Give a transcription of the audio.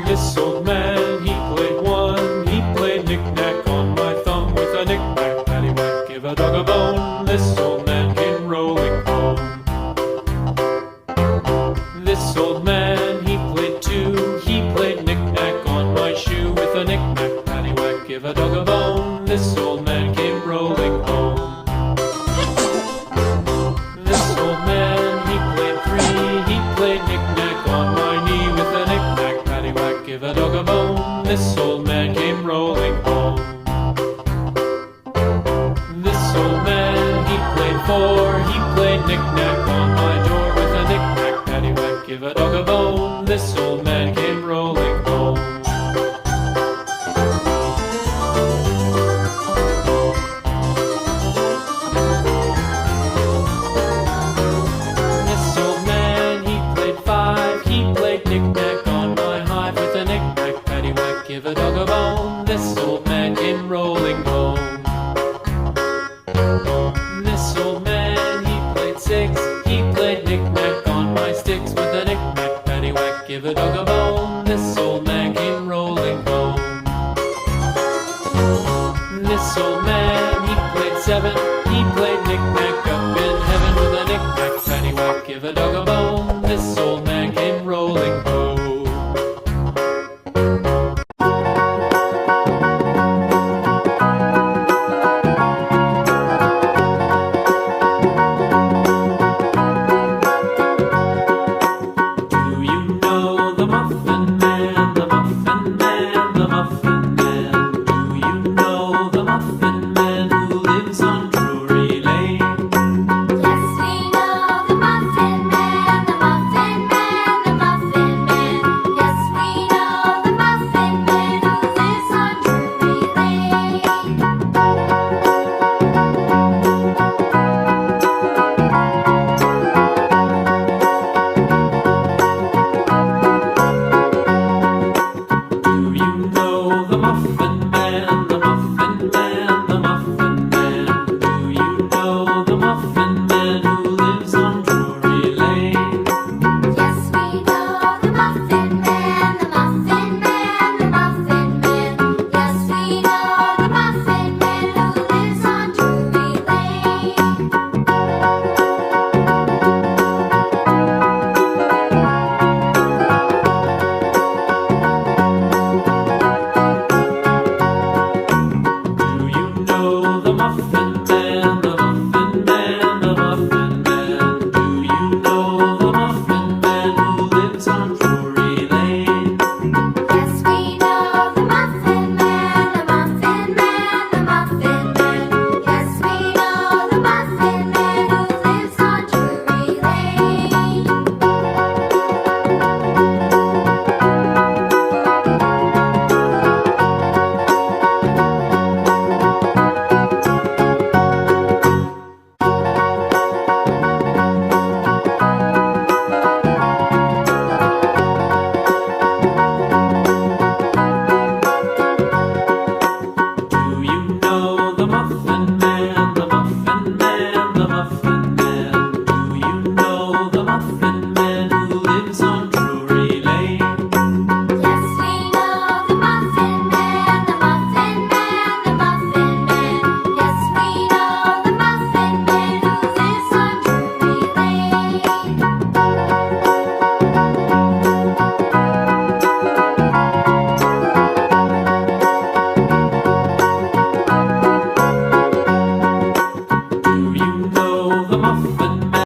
This old man, he played one. He played knick-knack on my thumb with a knick-knack, paddywhack, give a dog a bone. This old man came rolling home. This old man, he played two. He played knick-knack on my shoe with a knick-knack, paddywhack, give a dog a bone. This old man came rolling home. This old man, he played three. He played knick-knack on my knee with a knick-knack, paddywhack, give a dog a bone. This old man came rolling home. This old man, he played four. He played knick-knack on my door with a knick-knack, paddywhack, give a dog a bone. This old man came rolling home. This old man, he played five. He played knick-knack on my hive with a knick-knack, paddywhack, give a dog a bone. This old man came rolling home. This old man, he played six. He played knick-knack on my sticks with a knick-knack, paddywhack, give a dog a bone. This old man came rolling home. This old man, he played seven. He played knick-knack up in heaven with a knick-knack, paddywhack, give a dog a bone. This old man came rolling home.